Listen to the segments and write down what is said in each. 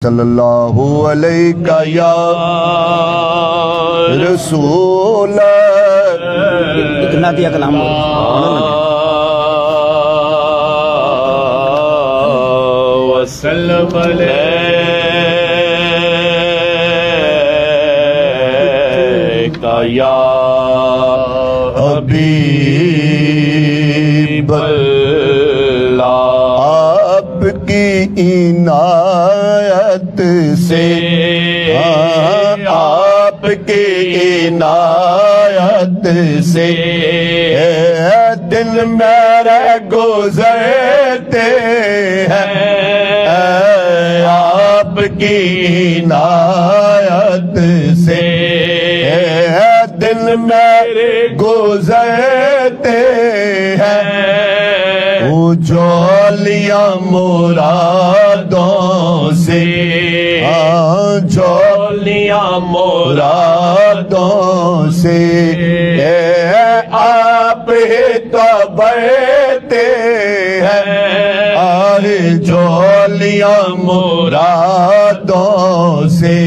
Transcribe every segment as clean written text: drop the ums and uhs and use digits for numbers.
صلی اللہ علیہ یا رسول اتنا دیا کلام وسلم علیکہ یا حبیب اللہ آپ کی عنایت سے آپ کی عنایت سے دن میرے گزرتے ہیں آپ کی عنایت سے دن میرے گزرتے ہیں جولیاں مرادوں سے جولیاں مرادوں سے آپ ہی تو بڑھتے ہیں جولیاں مرادوں سے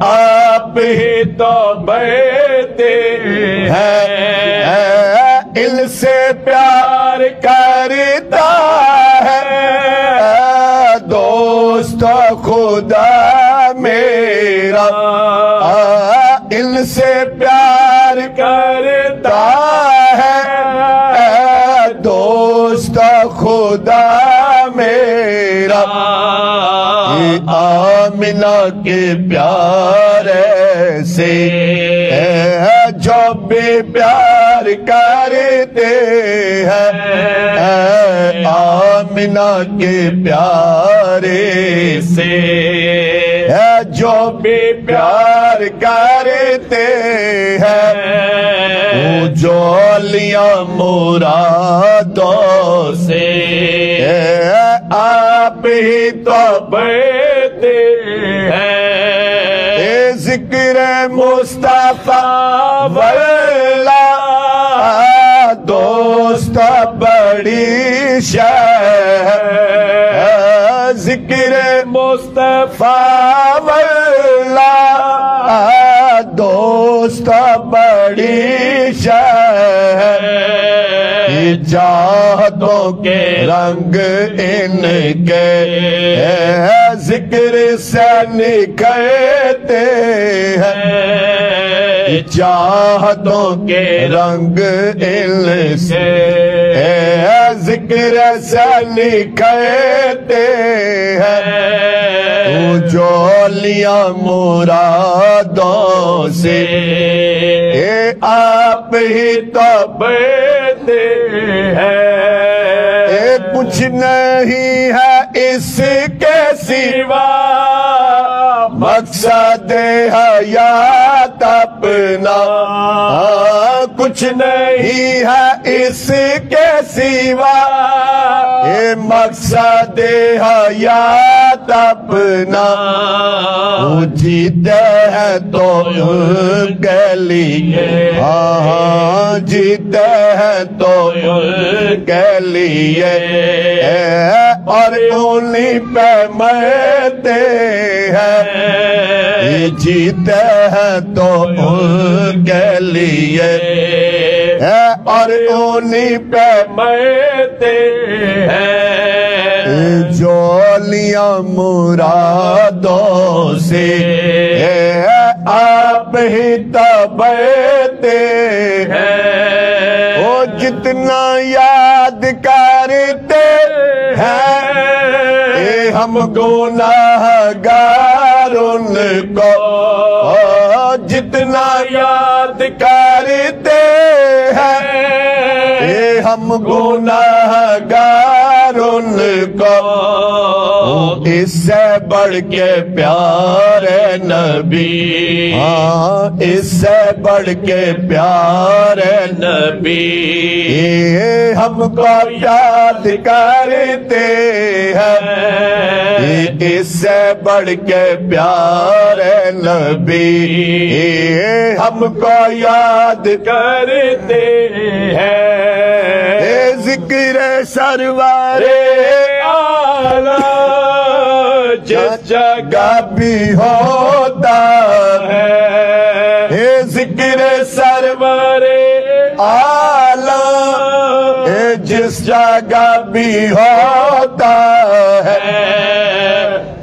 آپ ہی تو بڑھتے ہیں ان سے پیار کرتا ہے دوست خدا میرا ان سے پیار کرتا ہے دوست خدا میرا آمنہ کے پیارے سے جو بھی پیار کرتے ہیں آمنہ کے پیارے سے جو بھی پیار کرتے ہیں جولیاں مرادوں سے آپ ہی تو بڑھتے ہیں ذکر مصطفیٰ واللہ دوست بڑی شے ذکر مصطفیٰ واللہ دوست بڑی شے جاہدوں کے رنگ ان کے ذکر سے نکلتے ہیں جاہدوں کے رنگ ان سے ذکر سے نکلتے ہیں جولیاں مرادوں سے آپ ہی تو بڑھتے ہیں کچھ نہیں ہے اس کے سوا مقصد حیات اپنا کچھ نہیں ہے اس کے سوا مقصد حیات اپنا جیتے ہیں تو ان کے لیے جیتے ہیں تو ان کے لیے اور انہی پہ مرتے ہیں جیتے ہیں تو ان کے لیے اور انہی پہ مرتے ہیں جولیاں مرادوں سے آپ ہی تو بڑھتے ہیں وہ جتنا یاد کرتے ہیں ہم گناہگار ان کو جتنا یاد کرتے ہیں ہم گناہگار ان کو اس سے بڑھ کے پیارے نبی اس سے بڑھ کے پیارے نبی ہم کو یاد کرتے ہیں اس سے بڑھ کے پیارے نبی ہم کو یاد کرتے ہیں ذکر سرور جس جگہ بھی ہوتا ہے ذکر سرور عالم جس جگہ بھی ہوتا ہے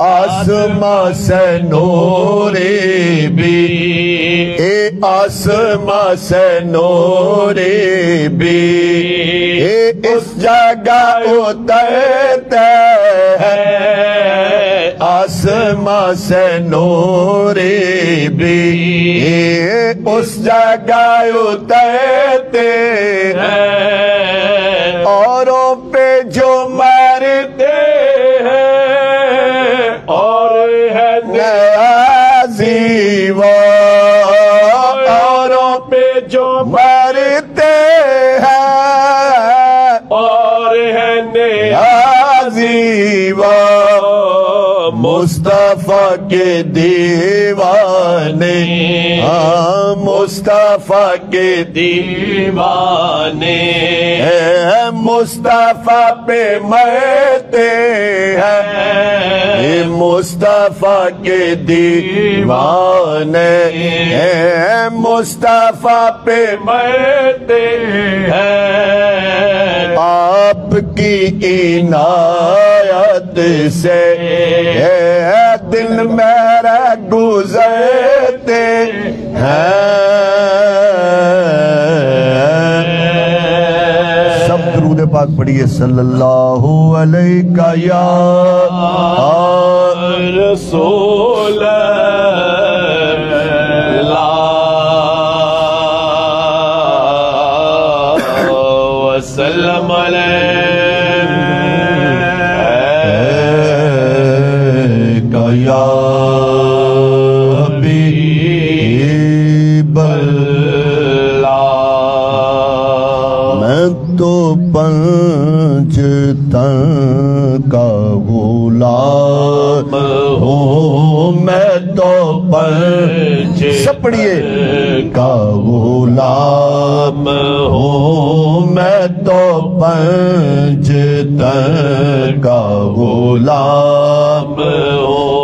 آسمان سے نور بھی آسمان سے نور بھی اس جگہ اترتے ہیں آسمان سے نور بھی اس جگہ اترتے ہیں اوروں پہ جو مرتے ہیں اور ہے نیازی وہ اوروں پہ جو مرتے ہیں اور ہے نیازی وہ مصطفیٰ کے دیوانے مصطفیٰ کے دیوانے مصطفیٰ پہ مرتے ہیں مصطفیٰ کے دیوانے مصطفیٰ پہ مرتے ہیں آپ کی عنایت سے دل میرا گزرتے ہیں سب درود پاک پڑھیے صلی اللہ علیہ یا رسول وسلم یا حبیب اللہ میں تو پنج تن کا غلام ہوں میں تو پنج سپڑیے کا غلام ہوں میں تو پنج تن کا غلام ہوں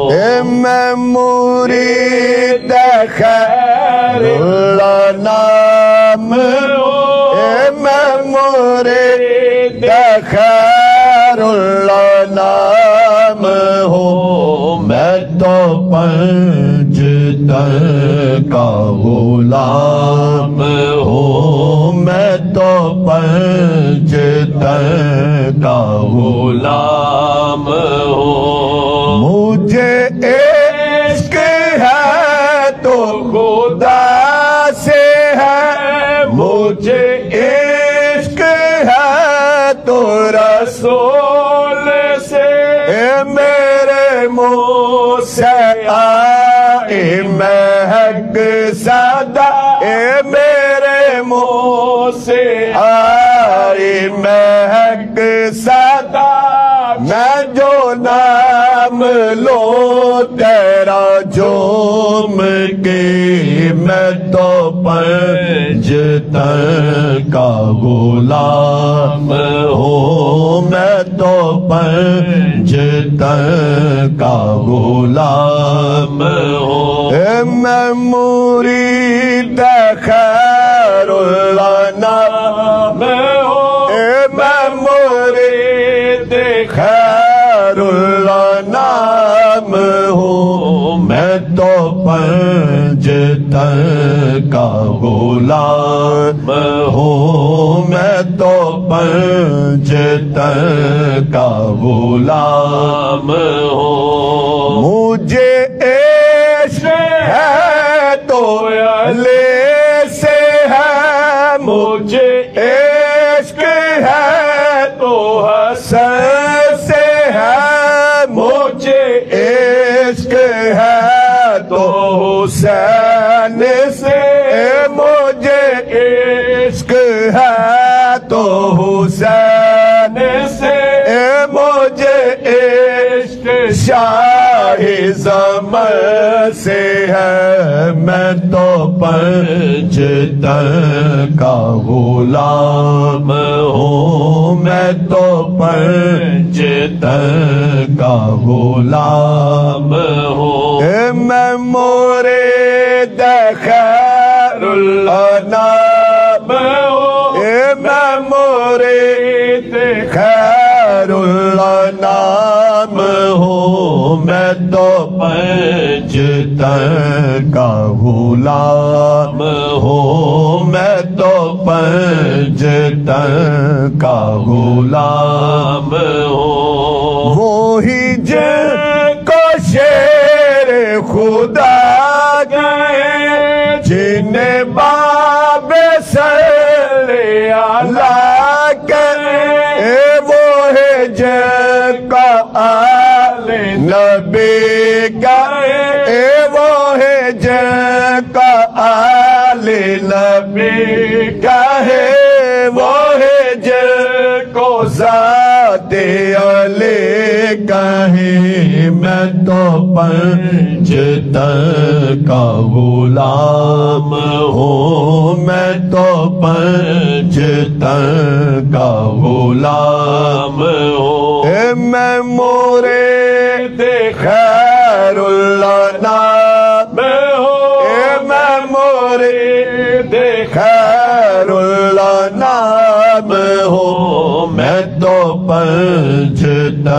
میں مرید خیر اللہ نام میں مرید خیر اللہ نام ہوں میں تو پنج تن کا غلام ہوں میں تو پنج تن کا غلام ہوں مجھے عشق ہے تو خدا سے ہے مجھے عشق ہے تو رسول سے میرے منہ سے آئے مہک صدا میرے منہ سے آئے مہک صدا میں جو نام لو تیرا جوم کے میں تو پنج تن کا غلام ہوں میں تو پنج تن کا غلام ہوں میں مرید خیر اللہ نام ہوں میں مرید خیر اللہ نام ہوں میں تو پنج تن کا غلام ہوں میں تو پنج تن کا غلام ہوں مجھے عشق ہے تو علی سے ہے مجھے عشق ہے تو حسن سے ہے مجھے عشق ہے تو حسین سے مجھے عشق ہے تو حسین سے مجھے عشق شاہ راہ زمر سے ہے میں تو پنجتن کا غلام ہوں میں تو پنجتن کا غلام ہوں میں مرید خیر الانام ہوں میں مرید خیر الانام ہوں میں تو پنجتن کا غلام ہوں میں تو پنجتن کا غلام ہوں وہی جن کو شیر خدا گئے جنہیں باب سر اعلیٰ کہے وہ ہے جن کا آل نبی گئے وہ ہے جن کا آل نبی کہے وہ ہے جن کو ذات علی کہے میں تو پنجتن کا غلام ہوں میں تو پنجتن کا غلام ہوں میں مرید خیر الانام ہوں میں مرید خیر الانام ہوں میں تو پنجتن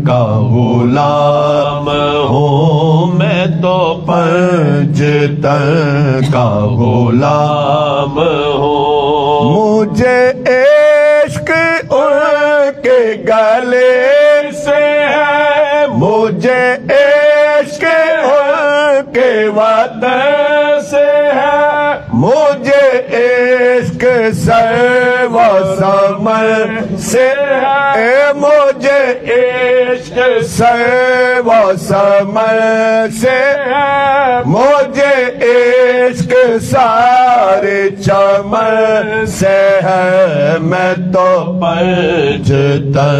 کا غلام ہوں میں تو پنجتن کا غلام ہوں مجھے عشق ان کے گلے سے ہے مجھے عشق ان کے وطن سے ہے مجھے عشق سر و سمر سے ہے مجھے عشق سر و سمر سے ہے مجھے عشق سارے چمن سے ہے میں تو پنجتن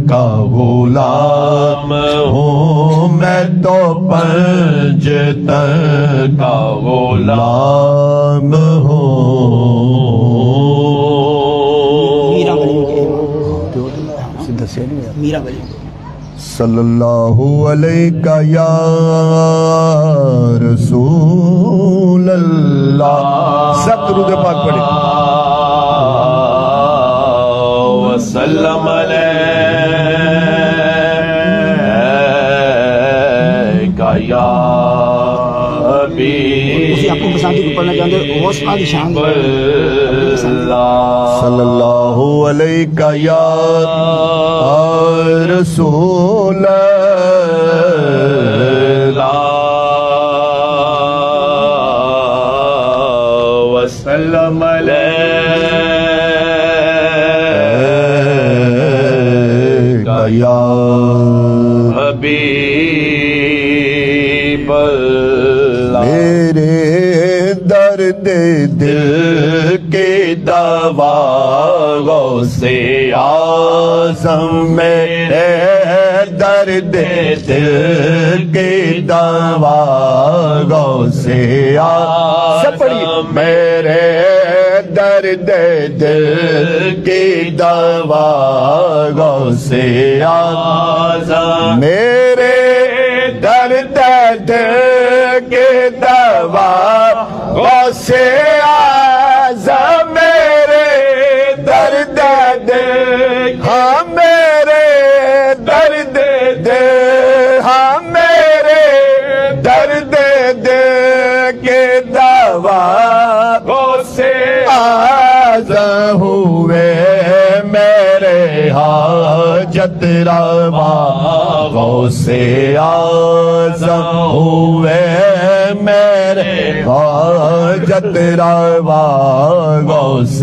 کا غلام ہوں میں تو پنجتن کا غلام ہوں میرا بلی صلی اللہ علیہ یا رسول اللہ سب درود پاک پڑھیں وسلم علیکہ یا اسی آپ کو بسانتی کو پڑھنا چاہتے ہیں غوث پاک کی شان صلی اللہ علیہ یا رسول اللہ وسلم علیکہ یا حبیب اللہ میرے درد دل کے دوا غوث اعظم میرے درد دل کے دوا غوث اعظم میرے درد دل کی دوا غوث اعظم میرے درد دل کی دوا غوث اعظم میرے درد دل ہاں میرے درد دل ہاں میرے درد دل کی دوا غوث اعظم ہوئے میرے حاجت روا غوث اعظم ہوئے میرے حاجت روا غوث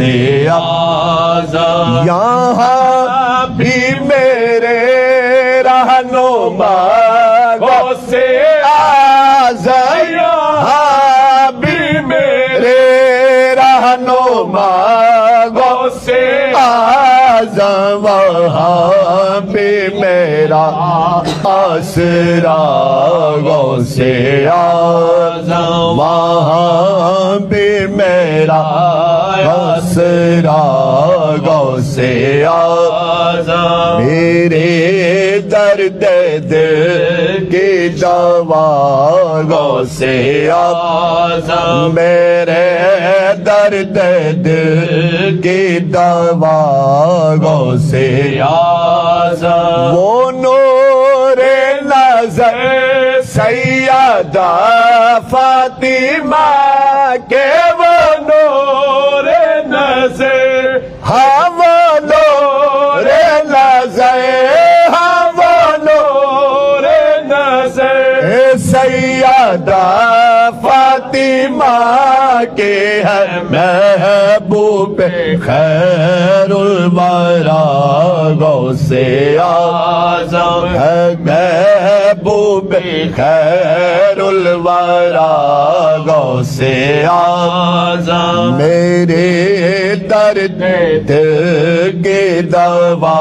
اعظم یہاں بھی میرے رہنما غوث اعظم یہاں بھی میرے رہنما غوث اعظم وہاں بھی بھی میرا آسرا غوث اعظم وہاں بھی میرا آسرا غوث اعظم میرے درد دل کی دوا غوث اعظم میرے درد دل کی دوا غوث اعظم وہ نور نظر سیدہ فاطمہ کے وہ نور نظر ہاں وہ نور نظر ہاں وہ نور نظر سیدہ فاطمہ کے ہے محبوب خیر الورا غوث اعظم ہے محبوب خیر الورا غوث اعظم میرے درد دل کی دوا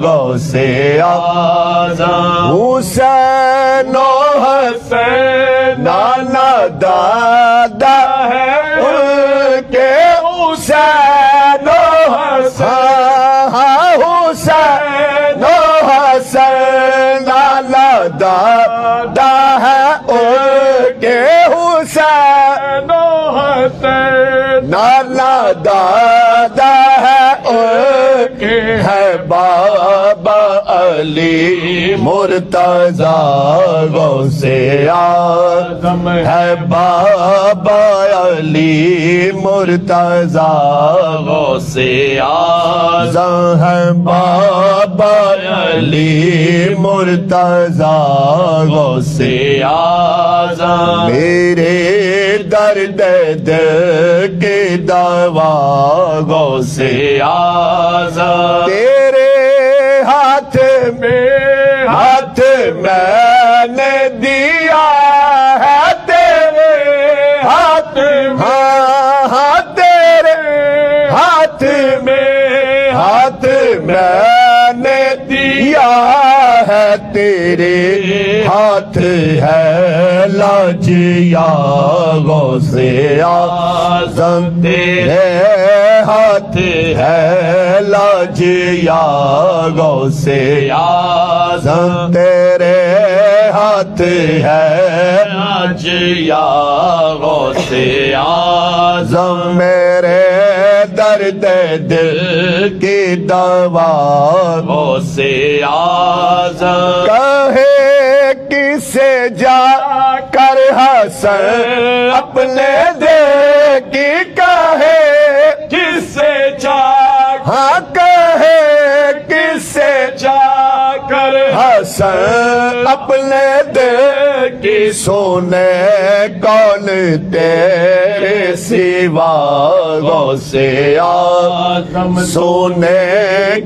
غوث اعظم حسین و حسین نانا دادا ہے ان کے حسین و حسین حسین و حسین نانا دادا ہے ان کے حسین و حسین نانا دادا ہے ان کے ہے بابا علی مرتضی غوث اعظم ہے بابا علی مرتضی غوث اعظم ہے بابا علی مرتضی غوث اعظم میرے درد دل کی دوا غوث اعظم تیرے ہاتھ میں نے دیا ہے تیرے ہاتھ ہاں تیرے ہاتھ میں نے دیا ہے تیرے ہاتھ ہے لاجیا غوث اعظم تیرے ہاتھ ہے لاجیا غوث اعظم تیرے ہاتھ ہے لاجیا غوث اعظم میرے درد دل کی دوا غوث اعظم کہے کسے جا کر حسن اپنے دل کی کہے کسے جا ہاں کہے کسے جا کر حسن اپنے دل کی سونے کون تیرے سوا غوث اعظم سونے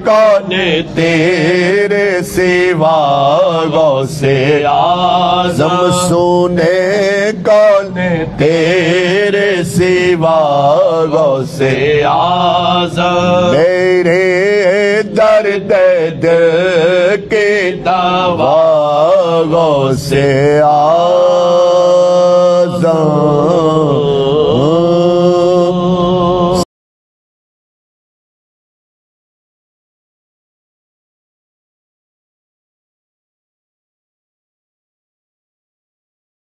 کون تیرے سوا غوث اعظم سونے کون تیرے سوا غوث اعظم میرے درد دل کی دوا غوث اعظم